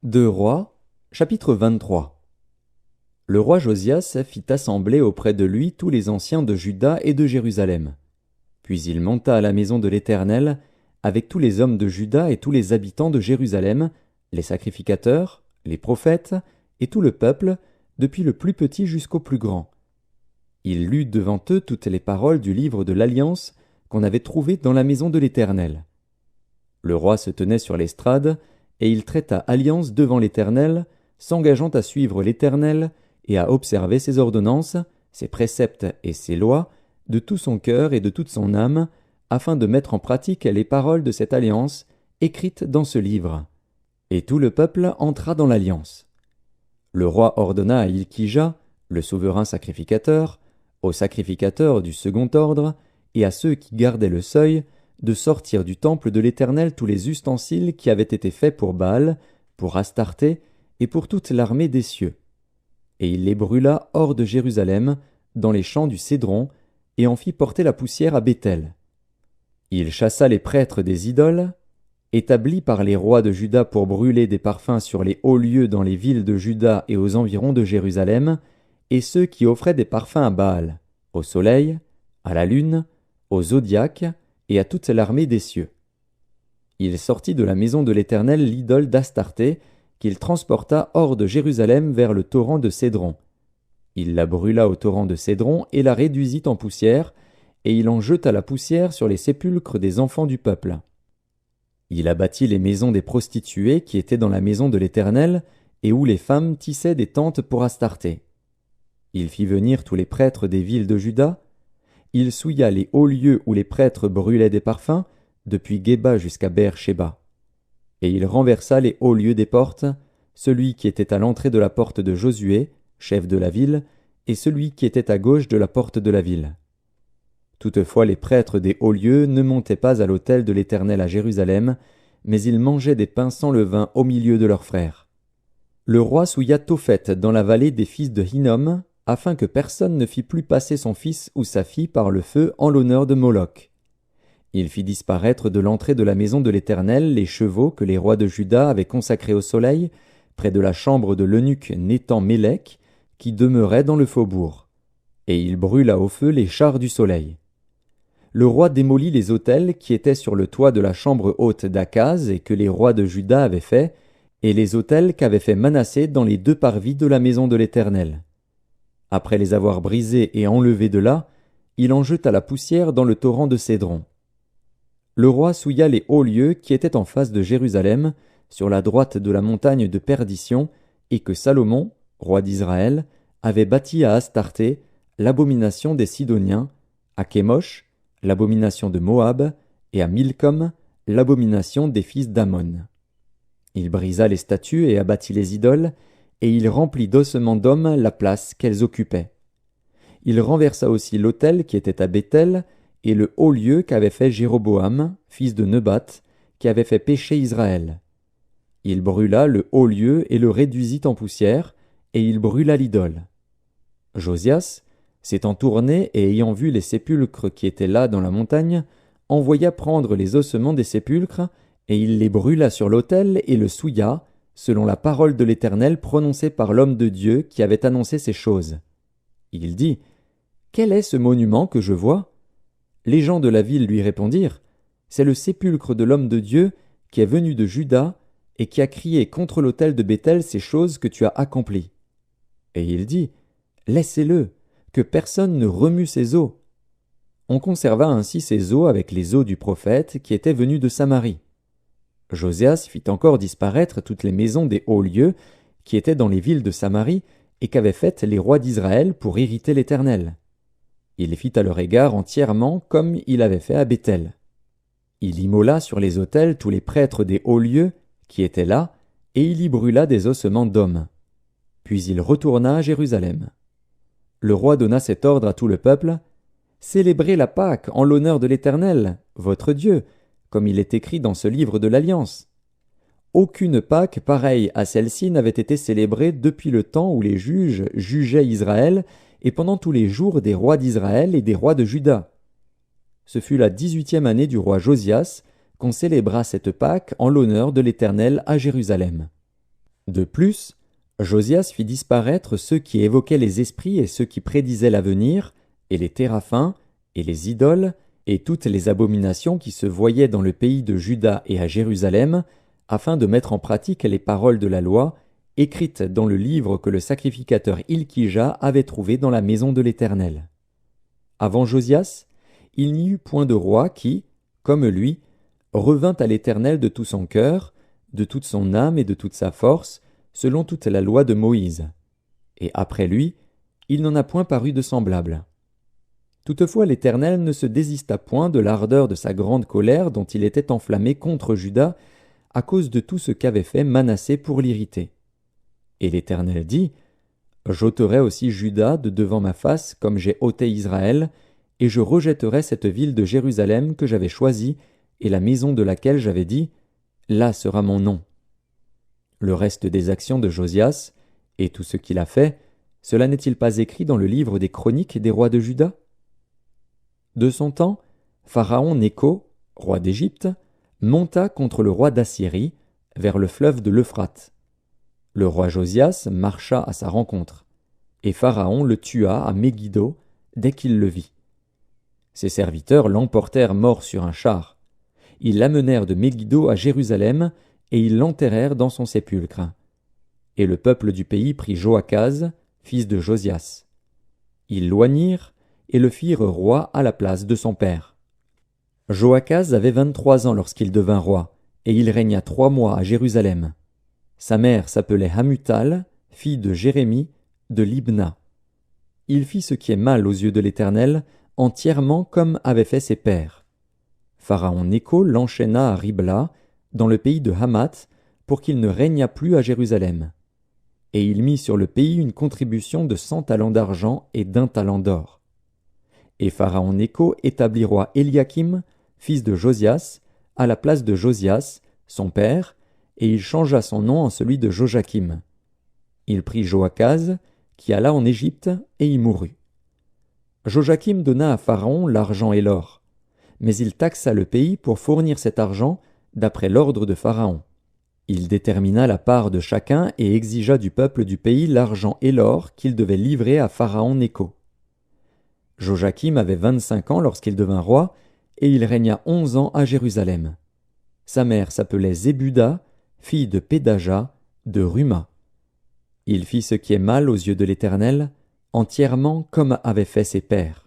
Deux Rois, chapitre 23. Le roi Josias fit assembler auprès de lui tous les anciens de Juda et de Jérusalem. Puis il monta à la maison de l'Éternel, avec tous les hommes de Juda et tous les habitants de Jérusalem, les sacrificateurs, les prophètes, et tout le peuple, depuis le plus petit jusqu'au plus grand. Il lut devant eux toutes les paroles du livre de l'Alliance qu'on avait trouvé dans la maison de l'Éternel. Le roi se tenait sur l'estrade, et il traita alliance devant l'Éternel, s'engageant à suivre l'Éternel et à observer ses ordonnances, ses préceptes et ses lois, de tout son cœur et de toute son âme, afin de mettre en pratique les paroles de cette alliance écrites dans ce livre. Et tout le peuple entra dans l'alliance. Le roi ordonna à Hilkija, le souverain sacrificateur, aux sacrificateurs du second ordre, et à ceux qui gardaient le seuil, de sortir du temple de l'Éternel tous les ustensiles qui avaient été faits pour Baal, pour Astarté et pour toute l'armée des cieux. Et il les brûla hors de Jérusalem, dans les champs du Cédron, et en fit porter la poussière à Béthel. Il chassa les prêtres des idoles, établis par les rois de Juda pour brûler des parfums sur les hauts lieux dans les villes de Juda et aux environs de Jérusalem, et ceux qui offraient des parfums à Baal, au soleil, à la lune, au zodiaque, et à toute l'armée des cieux. Il sortit de la maison de l'Éternel l'idole d'Astarté, qu'il transporta hors de Jérusalem vers le torrent de Cédron. Il la brûla au torrent de Cédron et la réduisit en poussière, et il en jeta la poussière sur les sépulcres des enfants du peuple. Il abattit les maisons des prostituées qui étaient dans la maison de l'Éternel, et où les femmes tissaient des tentes pour Astarté. Il fit venir tous les prêtres des villes de Juda. Il souilla les hauts lieux où les prêtres brûlaient des parfums, depuis Géba jusqu'à Beer-Shéba. Et il renversa les hauts lieux des portes, celui qui était à l'entrée de la porte de Josué, chef de la ville, et celui qui était à gauche de la porte de la ville. Toutefois les prêtres des hauts lieux ne montaient pas à l'autel de l'Éternel à Jérusalem, mais ils mangeaient des pains sans levain au milieu de leurs frères. Le roi souilla Tophet dans la vallée des fils de Hinnom, afin que personne ne fît plus passer son fils ou sa fille par le feu en l'honneur de Moloch. Il fit disparaître de l'entrée de la maison de l'Éternel les chevaux que les rois de Juda avaient consacrés au soleil, près de la chambre de l'eunuque Nétan-Mélec, qui demeurait dans le faubourg. Et il brûla au feu les chars du soleil. Le roi démolit les autels qui étaient sur le toit de la chambre haute d'Akaz et que les rois de Juda avaient fait, et les autels qu'avait fait Manassé dans les deux parvis de la maison de l'Éternel. Après les avoir brisés et enlevés de là, il en jeta la poussière dans le torrent de Cédron. Le roi souilla les hauts lieux qui étaient en face de Jérusalem, sur la droite de la montagne de Perdition, et que Salomon, roi d'Israël, avait bâti à Astarté, l'abomination des Sidoniens, à Kémosh, l'abomination de Moab, et à Milcom, l'abomination des fils d'Ammon. Il brisa les statues et abattit les idoles, et il remplit d'ossements d'hommes la place qu'elles occupaient. Il renversa aussi l'autel qui était à Béthel, et le haut lieu qu'avait fait Jéroboam, fils de Nebat, qui avait fait pécher Israël. Il brûla le haut lieu et le réduisit en poussière, et il brûla l'idole. Josias, s'étant tourné et ayant vu les sépulcres qui étaient là dans la montagne, envoya prendre les ossements des sépulcres, et il les brûla sur l'autel et le souilla, selon la parole de l'Éternel prononcée par l'homme de Dieu qui avait annoncé ces choses. Il dit : « Quel est ce monument que je vois ? » Les gens de la ville lui répondirent : « C'est le sépulcre de l'homme de Dieu qui est venu de Juda et qui a crié contre l'autel de Béthel ces choses que tu as accomplies. » Et il dit : « Laissez-le, que personne ne remue ses os. » On conserva ainsi ces os avec les os du prophète qui était venu de Samarie. Josias fit encore disparaître toutes les maisons des hauts lieux qui étaient dans les villes de Samarie et qu'avaient faites les rois d'Israël pour irriter l'Éternel. Il les fit à leur égard entièrement comme il avait fait à Béthel. Il immola sur les autels tous les prêtres des hauts lieux qui étaient là, et il y brûla des ossements d'hommes. Puis il retourna à Jérusalem. Le roi donna cet ordre à tout le peuple : « Célébrez la Pâque en l'honneur de l'Éternel, votre Dieu, comme il est écrit dans ce livre de l'Alliance. Aucune Pâque pareille à celle-ci n'avait été célébrée depuis le temps où les juges jugeaient Israël et pendant tous les jours des rois d'Israël et des rois de Juda. Ce fut la 18e année du roi Josias qu'on célébra cette Pâque en l'honneur de l'Éternel à Jérusalem. De plus, Josias fit disparaître ceux qui évoquaient les esprits et ceux qui prédisaient l'avenir, et les téraphins, et les idoles, et toutes les abominations qui se voyaient dans le pays de Juda et à Jérusalem, afin de mettre en pratique les paroles de la loi, écrites dans le livre que le sacrificateur Hilkija avait trouvé dans la maison de l'Éternel. Avant Josias, il n'y eut point de roi qui, comme lui, revint à l'Éternel de tout son cœur, de toute son âme et de toute sa force, selon toute la loi de Moïse. Et après lui, il n'en a point paru de semblable. Toutefois l'Éternel ne se désista point de l'ardeur de sa grande colère dont il était enflammé contre Juda, à cause de tout ce qu'avait fait Manassé pour l'irriter. Et l'Éternel dit, « J'ôterai aussi Juda de devant ma face, comme j'ai ôté Israël, et je rejetterai cette ville de Jérusalem que j'avais choisie, et la maison de laquelle j'avais dit, là sera mon nom. » Le reste des actions de Josias, et tout ce qu'il a fait, cela n'est-il pas écrit dans le livre des chroniques des rois de Juda? De son temps, Pharaon Nécho, roi d'Égypte, monta contre le roi d'Assyrie, vers le fleuve de l'Euphrate. Le roi Josias marcha à sa rencontre, et Pharaon le tua à Megiddo dès qu'il le vit. Ses serviteurs l'emportèrent mort sur un char. Ils l'amenèrent de Megiddo à Jérusalem, et ils l'enterrèrent dans son sépulcre. Et le peuple du pays prit Joachaz, fils de Josias. Ils l'oignirent et le firent roi à la place de son père. Joachaz avait 23 ans lorsqu'il devint roi, et il régna 3 mois à Jérusalem. Sa mère s'appelait Hamutal, fille de Jérémie, de Libna. Il fit ce qui est mal aux yeux de l'Éternel, entièrement comme avaient fait ses pères. Pharaon Nécho l'enchaîna à Ribla, dans le pays de Hamath, pour qu'il ne régnât plus à Jérusalem. Et il mit sur le pays une contribution de 100 talents d'argent et d'1 talent d'or. Et Pharaon Nécho établit roi Éliakim, fils de Josias, à la place de Josias, son père, et il changea son nom en celui de Joachim. Il prit Joachaz, qui alla en Égypte, et y mourut. Joachim donna à Pharaon l'argent et l'or, mais il taxa le pays pour fournir cet argent d'après l'ordre de Pharaon. Il détermina la part de chacun et exigea du peuple du pays l'argent et l'or qu'il devait livrer à Pharaon Nécho. Joachim avait 25 ans lorsqu'il devint roi, et il régna 11 ans à Jérusalem. Sa mère s'appelait Zébuda, fille de Pédaja, de Ruma. Il fit ce qui est mal aux yeux de l'Éternel, entièrement comme avaient fait ses pères.